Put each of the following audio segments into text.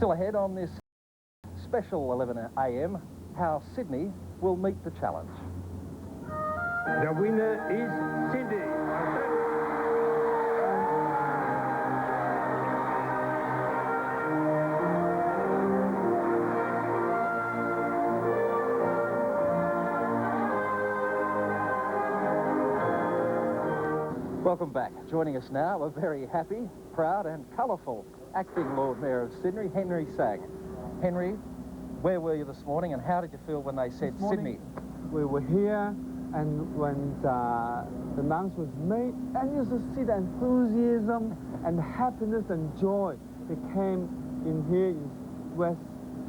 Still ahead on this special 11 a.m, how Sydney will meet the challenge. The winner is Sydney. Welcome back. Joining us now, a very happy, proud and colourful acting Lord Mayor of Sydney, Henry Sagg. Henry, where were you this morning and how did you feel when they said Sydney? We were here, and when the announcement was made, and you should see the enthusiasm and happiness and joy that came in here in West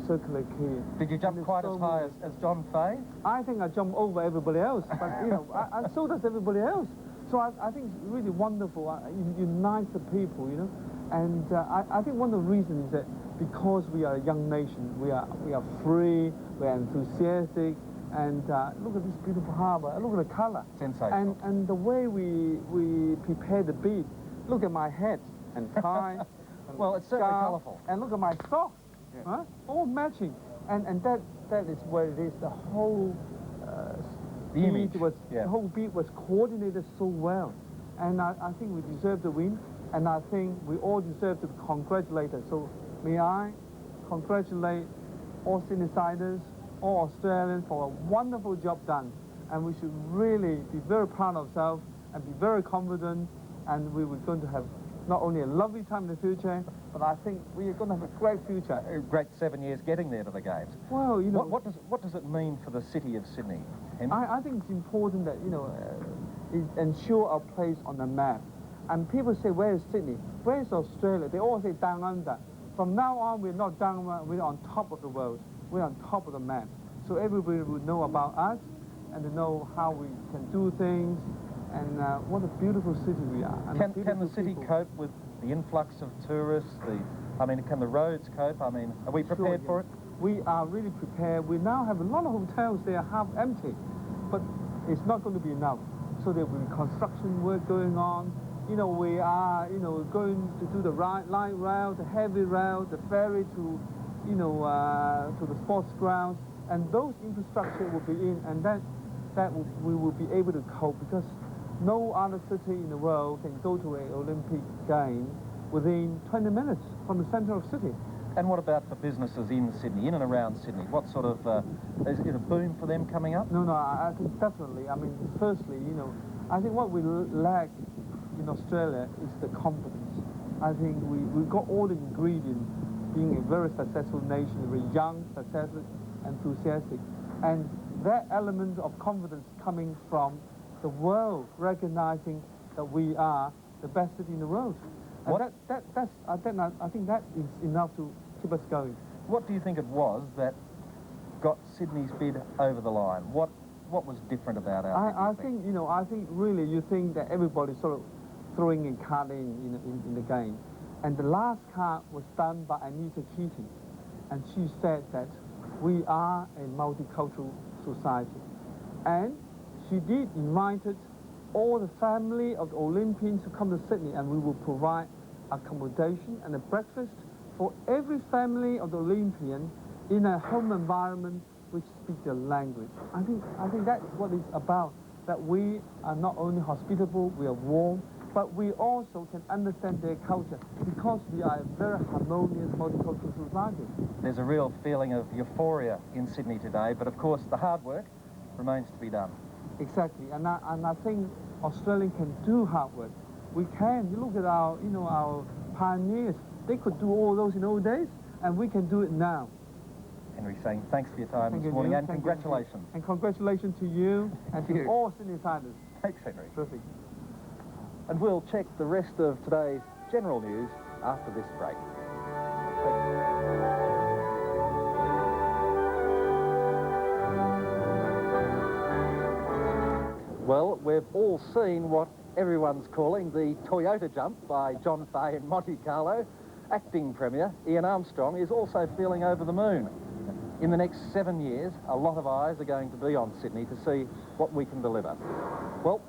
Circular Quay. Did you jump quite as high as John Fay? I think I jumped over everybody else, but you know, and so does everybody else. So I think it's really wonderful. It unites the people, you know. And I think one of the reasons is that because we are a young nation, we are free, we are enthusiastic, and look at this beautiful harbour. Look at the colour. Sensational. And the way we prepare the beach. Look at my hat and tie. Well, it's certainly colourful. And look at my socks. Yeah. Huh? All matching. And that is what it is. The whole the image was the whole beat was coordinated so well, and I think we deserve the win, and I think we all deserve to congratulate us. So may I congratulate all Sydney-siders, all Australians for a wonderful job done, and we should really be very proud of ourselves and be very confident, and we were going to have not only a lovely time in the future, but I think we are going to have a great future. A great 7 years getting there to the Games. Well, you know... What does it mean for the city of Sydney, Henry? I think it's important that, you know, ensure our place on the map. And people say, where is Sydney? Where is Australia? They all say down under. From now on, we're not down under, we're on top of the world. We're on top of the map. So everybody will know about us and to know how we can do things. And what a beautiful city we are. And can the city cope with the influx of tourists? Can the roads cope? I mean, are we prepared for it? We are really prepared. We now have a lot of hotels. They are half empty, but it's not going to be enough. So there will be construction work going on. You know, we are, you know, going to do the light rail, the heavy rail, the ferry to, you know, to the sports grounds, and those infrastructure will be in, and we will be able to cope, because no other city in the world can go to an Olympic game within 20 minutes from the center of the city. And what about for businesses in Sydney, in and around Sydney? What sort of, is it a boom for them coming up? No, I think definitely. I mean, firstly, you know, I think what we lack in Australia is the confidence. I think we got all the ingredients, being a very successful nation. We're young, successful, enthusiastic. And that element of confidence coming from the world recognizing that we are the best city in the world. And I think that is enough to keep us going. What do you think it was that got Sydney's bid over the line? What was different about our I think, you know, I think really you think that everybody's sort of throwing a card in the game. And the last card was done by Anita Keating. And she said that we are a multicultural society. And she did invited all the family of the Olympians to come to Sydney, and we will provide accommodation and a breakfast for every family of the Olympian in a home environment which speaks their language. I think that's what it's about, that we are not only hospitable, we are warm, but we also can understand their culture, because we are a very harmonious multicultural society. There's a real feeling of euphoria in Sydney today, but of course the hard work remains to be done. Exactly, and I think Australia can do hard work. We can. You look at our, you know, our pioneers. They could do all those in old days, and we can do it now. Henry Sagg, thanks for your time this morning, and congratulations. And congratulations to you and to all Sydney-siders. Thanks, Henry. Perfect. And we'll check the rest of today's general news after this break. Well, we've all seen what everyone's calling the Toyota jump by John Fay in Monte Carlo. Acting Premier Ian Armstrong is also feeling over the moon. In the next 7 years, a lot of eyes are going to be on Sydney to see what we can deliver. Well,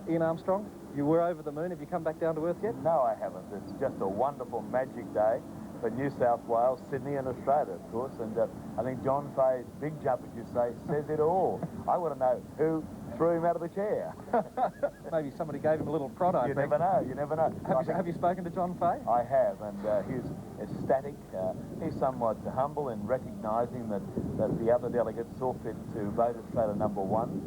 Ian Armstrong, you were over the moon. Have you come back down to earth yet? No, I haven't. It's just a wonderful magic day. for New South Wales, Sydney and Australia, of course. And I think John Fay's big jump, as you say, says it all. I want to know who threw him out of the chair. Maybe somebody gave him a little prod, I think. You never know, you never know. Have you spoken to John Fay? I have, and he's ecstatic. He's somewhat humble in recognising that the other delegates saw fit to vote Australia #1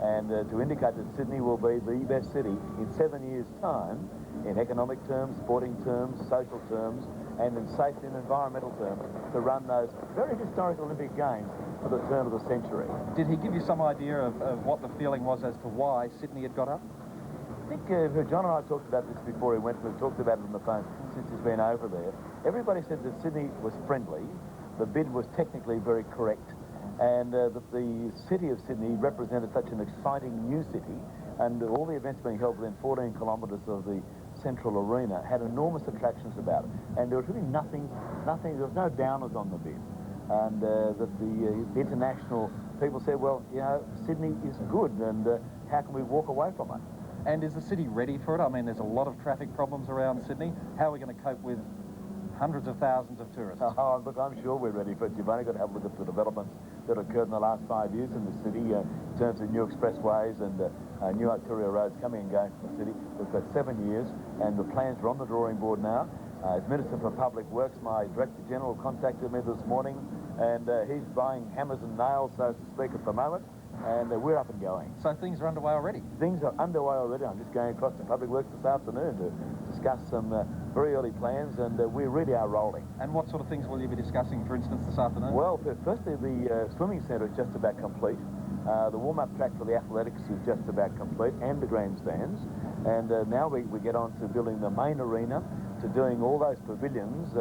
and to indicate that Sydney will be the best city in 7 years' time in economic terms, sporting terms, social terms, and in safety and environmental terms to run those very historic Olympic Games for the turn of the century. Did he give you some idea of what the feeling was as to why Sydney had got up? I think John and I talked about this before he went. We've talked about it on the phone since he's been over there. Everybody said that Sydney was friendly, the bid was technically very correct, and that the city of Sydney represented such an exciting new city, and all the events being held within 14 kilometres of the central arena had enormous attractions about it. And there was really nothing, there was no downers on the bid. And that the international people said, well, you know, Sydney is good, and how can we walk away from it? And is the city ready for it? I mean, there's a lot of traffic problems around Sydney. How are we going to cope with hundreds of thousands of tourists? Oh, look, I'm sure we're ready for it. You've only got to have a look at the developments that occurred in the last 5 years in the city in terms of new expressways and new arterial roads coming and going from the city. We've got 7 years, and the plans are on the drawing board now. As Minister for Public Works, my Director General contacted me this morning, and he's buying hammers and nails, so to speak, at the moment, and we're up and going. So things are underway already? Things are underway already. I'm just going across to Public Works this afternoon to discuss some very early plans, and we really are rolling. And what sort of things will you be discussing, for instance, this afternoon? Well, firstly, the swimming centre is just about complete. The warm-up track for the athletics is just about complete, and the grandstands. And now we get on to building the main arena, to doing all those pavilions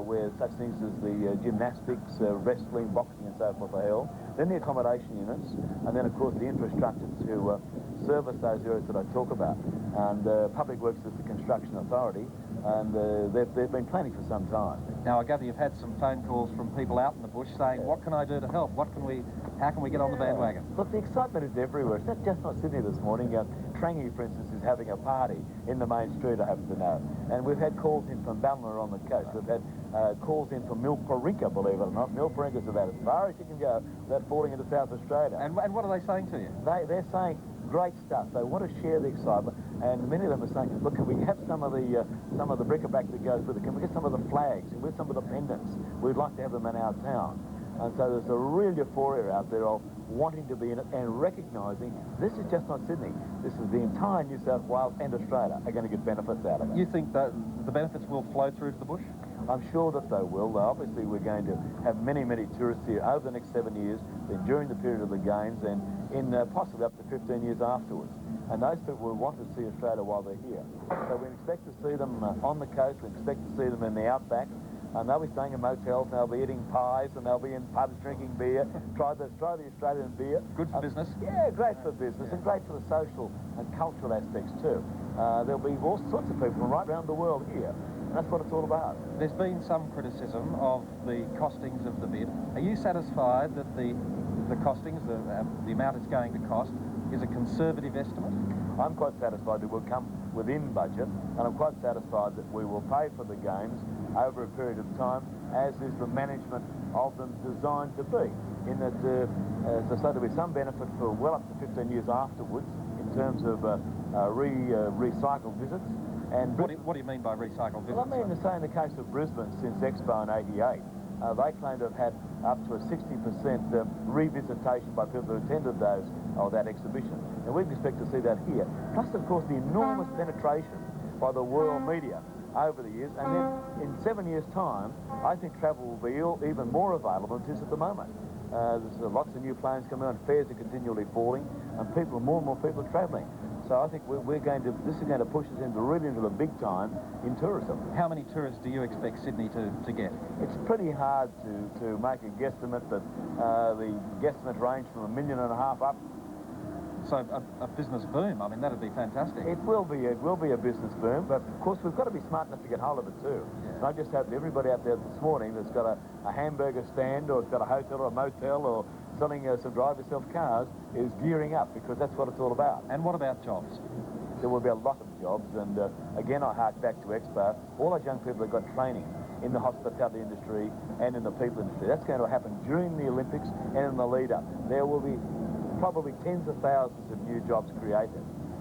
where such things as the gymnastics, wrestling, boxing and so forth are held. Then the accommodation units, and then of course the infrastructure to service those areas that I talk about. And Public Works is the construction authority, and they've been planning for some time. Now I gather you've had some phone calls from people out in the bush saying, what can I do to help? How can we get on the bandwagon? Look, the excitement is everywhere. It's just not Sydney this morning. Trangie, for instance, is having a party in the main street, I happen to know. And we've had calls in from Ballina on the coast. We've had calls in from Milparinka, believe it or not. Milparinka's about as far as you can go without falling into South Australia. And what are they saying to you? They're saying great stuff. They want to share the excitement, and many of them are saying, look, can we have some of the bric-a-brac that goes with it? Can we get some of the flags? Can we get some of the pendants? We'd like to have them in our town. And so there's a real euphoria out there of wanting to be in it and recognising this is just not Sydney. This is the entire New South Wales and Australia are going to get benefits out of it. You think that the benefits will flow through to the bush? I'm sure that they will. Obviously, we're going to have many, many tourists here over the next 7 years, then during the period of the Games, and in possibly up to 15 years afterwards. And those people will want to see Australia while they're here. So we expect to see them on the coast, we expect to see them in the outback, and they'll be staying in motels, and they'll be eating pies, and they'll be in pubs drinking beer. Try the Australian beer. Good for business. Yeah, great for business, and great for the social and cultural aspects too. There'll be all sorts of people from right around the world here, and that's what it's all about. There's been some criticism of the costings of the bid. Are you satisfied that the costings, the amount it's going to cost, is a conservative estimate? I'm quite satisfied that we'll come within budget, and I'm quite satisfied that we will pay for the Games over a period of time, as is the management of them designed to be. In that, as I say, there'll be some benefit for well up to 15 years afterwards in terms of recycled visits. And what do you mean by recycled visits? Well, I mean to say in the case of Brisbane since Expo in '88, they claim to have had up to a 60% revisitation by people who attended that exhibition. And we expect to see that here. Plus, of course, the enormous penetration by the world media over the years. And then in 7 years' time, I think travel will be even more available than it is at the moment. There's lots of new planes coming on, fares are continually falling, and more and more people are travelling. So I think this is going to push us really into the big time in tourism. How many tourists do you expect Sydney to get? It's pretty hard to make a guesstimate, but the guesstimates range from $1.5 million up. So a business boom, I mean, that'd be fantastic. It will be a business boom, but of course we've got to be smart enough to get hold of it too. Yeah. And I just hope that everybody out there this morning that's got a hamburger stand, or it's got a hotel or a motel, or selling some drive-yourself cars, is gearing up, because that's what it's all about. And what about jobs? There will be a lot of jobs, and again I hark back to Expo. All those young people have got training in the hospitality industry and in the people industry. That's going to happen during the Olympics and in the lead-up. There will be probably tens of thousands of new jobs created,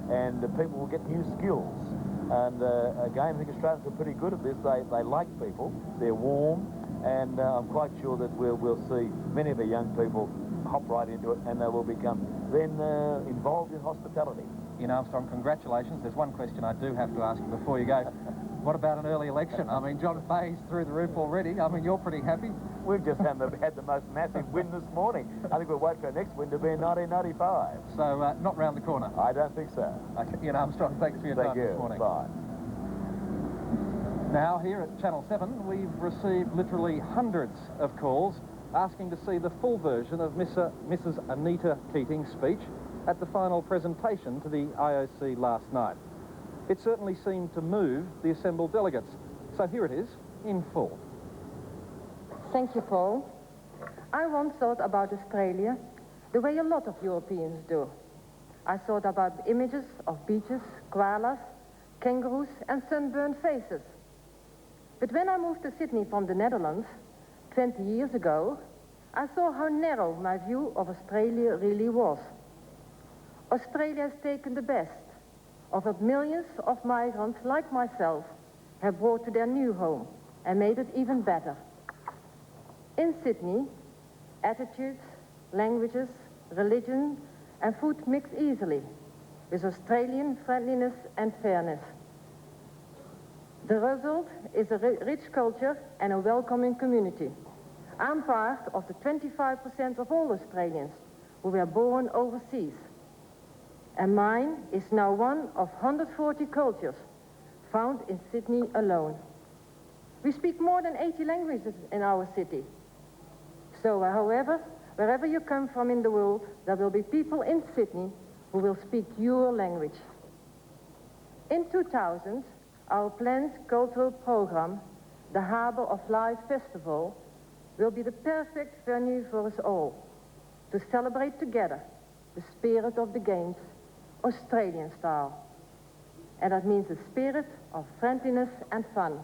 and people will get new skills. And again, I think Australians are pretty good at this. They like people, they're warm, and I'm quite sure that we'll see many of the young people hop right into it, and they will become then involved in hospitality. Ian Armstrong, congratulations. There's one question I do have to ask you before you go. What about an early election? I mean, John Fay's through the roof already. I mean, you're pretty happy. We've just had the most massive win this morning. I think we'll wait for our next win to be in 1995. So, not round the corner? I don't think so. Okay, Ian Armstrong, thanks for your time this morning. Bye. Now, here at Channel 7, we've received literally hundreds of calls asking to see the full version of Mrs. Anita Keating's speech at the final presentation to the IOC last night. It certainly seemed to move the assembled delegates. So here it is, in full. Thank you, Paul. I once thought about Australia the way a lot of Europeans do. I thought about images of beaches, koalas, kangaroos and sunburned faces. But when I moved to Sydney from the Netherlands 20 years ago, I saw how narrow my view of Australia really was. Australia has taken the best of what millions of migrants like myself have brought to their new home and made it even better. In Sydney, attitudes, languages, religion and food mix easily with Australian friendliness and fairness. The result is a rich culture and a welcoming community. I'm part of the 25% of all Australians who were born overseas. And mine is now one of 140 cultures found in Sydney alone. We speak more than 80 languages in our city. So, however, wherever you come from in the world, there will be people in Sydney who will speak your language. In 2000, our planned cultural program, the Harbour of Life Festival, will be the perfect venue for us all to celebrate together the spirit of the Games, Australian style. And that means the spirit of friendliness and fun.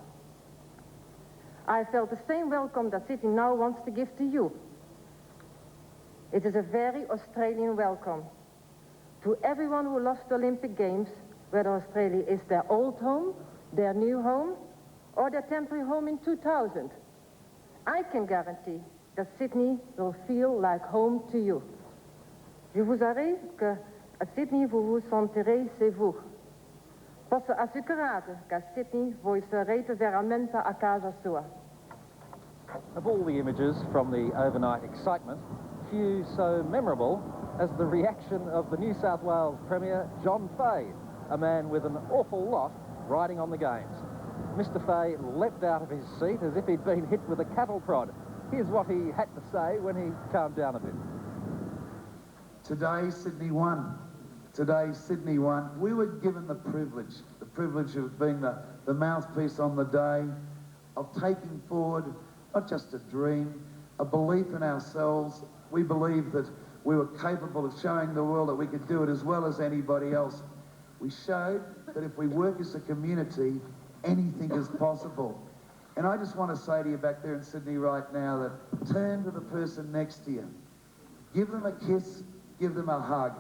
I felt the same welcome that Sydney now wants to give to you. It is a very Australian welcome to everyone who loves the Olympic Games, whether Australia is their old home, their new home, or their temporary home in 2000. I can guarantee that Sydney will feel like home to you. Je vous arrive que à Sydney vous vous sentirez chez vous. Posso assicurare che a Sydney voi sarete veramente a casa sua. Of all the images from the overnight excitement, few so memorable as the reaction of the New South Wales Premier, John Fay, a man with an awful lot riding on the Games. Mr. Fay leapt out of his seat as if he'd been hit with a cattle prod. Here's what he had to say when he calmed down a bit. Today, Sydney won. Today, Sydney won. We were given the privilege of being the mouthpiece on the day, of taking forward not just a dream, a belief in ourselves. We believed that we were capable of showing the world that we could do it as well as anybody else. We showed that if we work as a community, anything is possible. And I just want to say to you back there in Sydney right now that turn to the person next to you. Give them a kiss, give them a hug.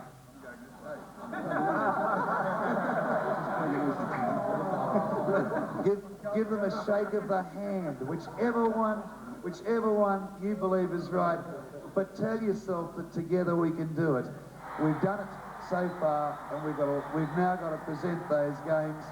give them a shake of the hand, whichever one you believe is right. But tell yourself that together we can do it. We've done it so far, and we've now got to present those games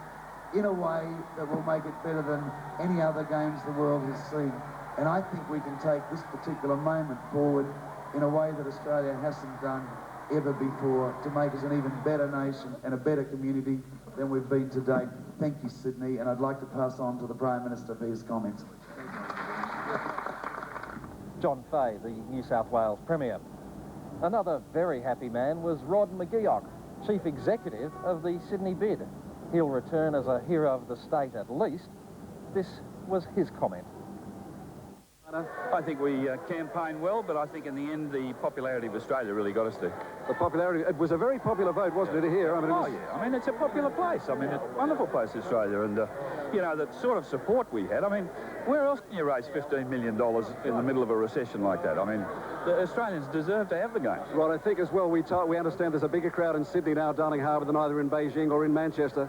in a way that will make it better than any other games the world has seen. And I think we can take this particular moment forward in a way that Australia hasn't done ever before to make us an even better nation and a better community than we've been to date. Thank you, Sydney, and I'd like to pass on to the Prime Minister for his comments. John Fay, the New South Wales Premier. Another very happy man was Rod McGeoch, Chief Executive of the Sydney Bid. He'll return as a hero of the state at least. This was his comment. I think we campaigned well, but I think in the end the popularity of Australia really got us there. The popularity, it was a very popular vote, wasn't it, here? I mean, yeah, I mean, it's a popular place. I mean, it's a wonderful place, Australia, and, you know, the sort of support we had. I mean, where else can you raise $15 million in the middle of a recession like that? I mean, the Australians deserve to have the games. Right, I think as well, we understand there's a bigger crowd in Sydney now, Darling Harbour, than either in Beijing or in Manchester.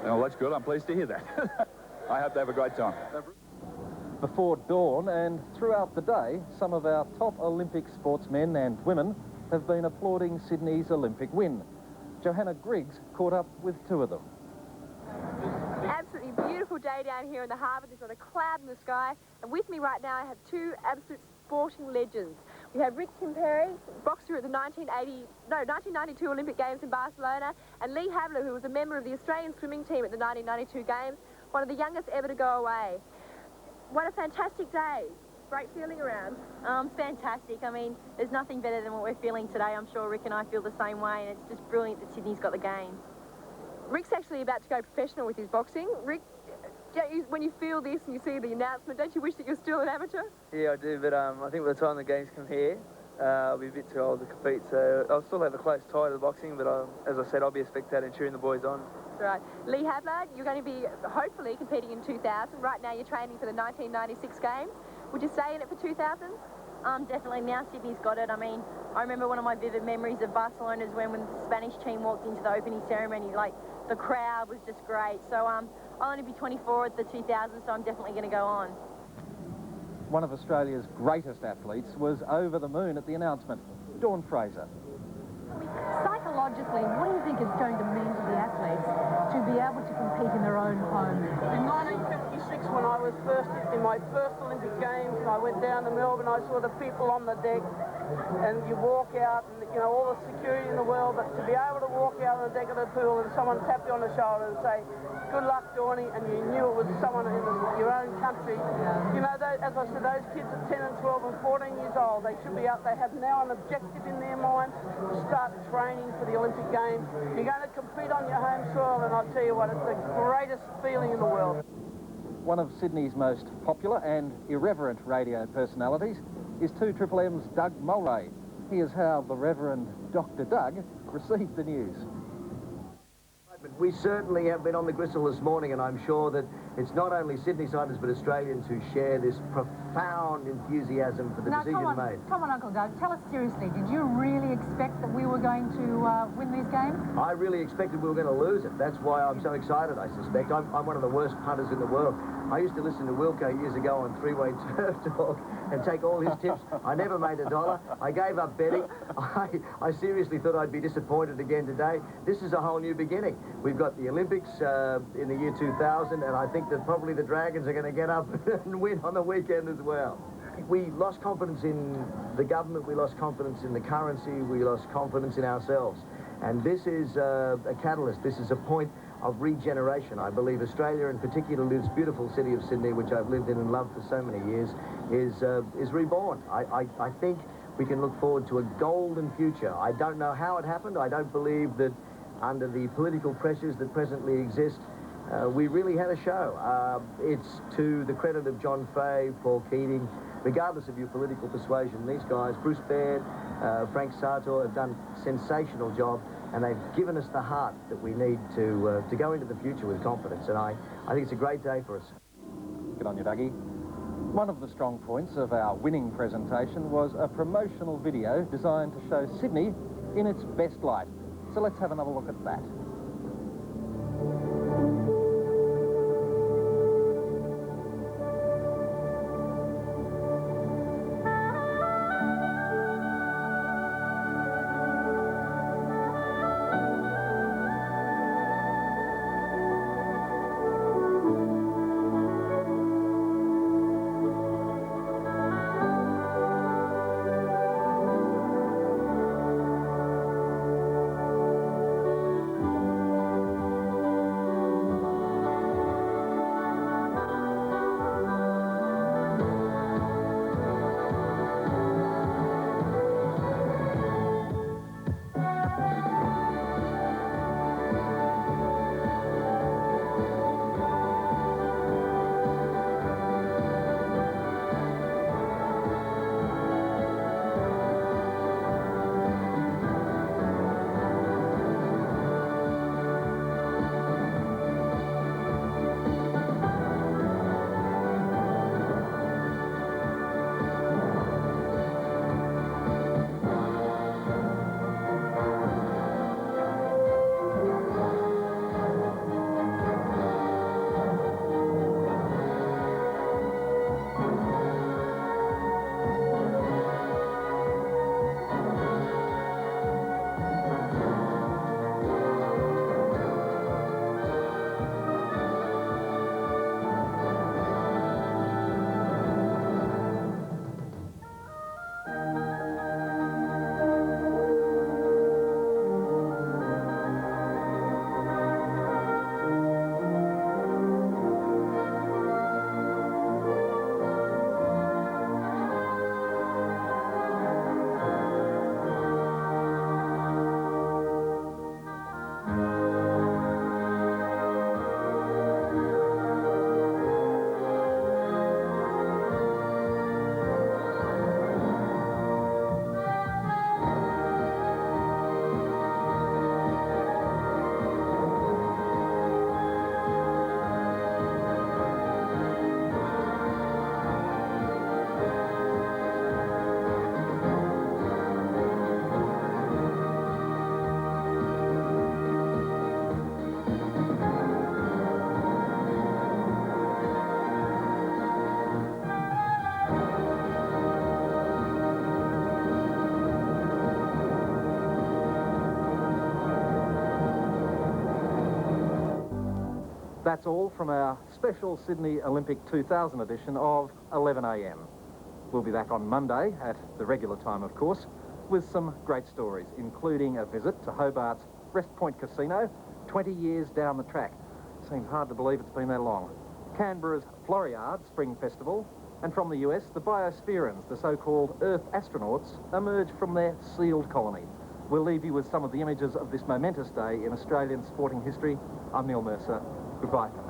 Well, that's good. I'm pleased to hear that. I hope they have a great time. Before dawn and throughout the day, some of our top Olympic sportsmen and women have been applauding Sydney's Olympic win. Johanna Griggs caught up with two of them. Absolutely beautiful day down here in the harbour. There's not a cloud in the sky. And with me right now, I have two absolute sporting legends. We have Rick Timperi, boxer at the 1992 Olympic Games in Barcelona, and Lee Havler, who was a member of the Australian swimming team at the 1992 Games, one of the youngest ever to go away. What a fantastic day. Great feeling around. Fantastic. I mean, there's nothing better than what we're feeling today. I'm sure Rick and I feel the same way, and it's just brilliant that Sydney's got the games. Rick's actually about to go professional with his boxing. Rick, when you feel this and you see the announcement, don't you wish that you're still an amateur? Yeah, I do, but I think by the time the games come here, I'll be a bit too old to compete, so I'll still have a close tie to the boxing, but as I said, I'll be a spectator cheering the boys on. That's right. Lee Havler, you're going to be hopefully competing in 2000. Right now you're training for the 1996 Games. Would you stay in it for 2000? Definitely. Now Sydney's got it. I mean, I remember one of my vivid memories of Barcelona is when the Spanish team walked into the opening ceremony, like, the crowd was just great. So I'll only be 24 at the 2000, so I'm definitely going to go on. One of Australia's greatest athletes was over the moon at the announcement, Dawn Fraser. Psychologically, what do you think it's going to mean to the athletes to be able to compete in their own home? In 1956, when I was in my first Olympic Games, and I went down to Melbourne, I saw the people on the deck, and you walk out, and you know, all the security in the world, but to be able to walk out on the deck of the pool and someone tap you on the shoulder and say, good luck, Dawnie, and you knew it was someone in your own country. You know, as I said, those kids are 10 and 12 and 14 years old. They should be out. They have now an objective in their minds to start training for the Olympic Games. You're going to compete on your home soil, and I'll tell you what, it's the greatest feeling in the world. One of Sydney's most popular and irreverent radio personalities is 2MM's Doug Mulray. Here's how the Reverend Dr. Doug received the news. We certainly have been on the gristle this morning, and I'm sure that it's not only Sydney-siders but Australians who share this profound enthusiasm for the decision made. Come on, Uncle Doug, tell us seriously, did you really expect that we were going to win these games? I really expected we were going to lose it. That's why I'm so excited, I suspect. I'm one of the worst punters in the world. I used to listen to Wilco years ago on Three-Way Turf Talk and take all his tips. I never made a dollar. I gave up betting. I seriously thought I'd be disappointed again today. This is a whole new beginning. We've got the Olympics in the year 2000, and I think that probably the Dragons are going to get up and win on the weekend as well. We lost confidence in the government, we lost confidence in the currency, we lost confidence in ourselves. And this is a catalyst, this is a point of regeneration. I believe Australia, in particular this beautiful city of Sydney, which I've lived in and loved for so many years, is reborn. I think we can look forward to a golden future. I don't know how it happened. I don't believe that under the political pressures that presently exist, we really had a show. It's to the credit of John Fay, Paul Keating, regardless of your political persuasion, these guys, Bruce Baird, Frank Sartor, have done a sensational job, and they've given us the heart that we need to go into the future with confidence, and I think it's a great day for us. Good on you, Dougie. One of the strong points of our winning presentation was a promotional video designed to show Sydney in its best light. So let's have another look at that. that's all from our special Sydney Olympic 2000 edition of 11 a.m. We'll be back on Monday at the regular time, of course, with some great stories, including a visit to Hobart's Rest Point Casino, 20 years down the track. Seems hard to believe it's been that long. Canberra's Floriade Spring Festival, and from the US, the Biospherians, the so-called Earth astronauts, emerge from their sealed colony. We'll leave you with some of the images of this momentous day in Australian sporting history. I'm Neil Mercer. Goodbye.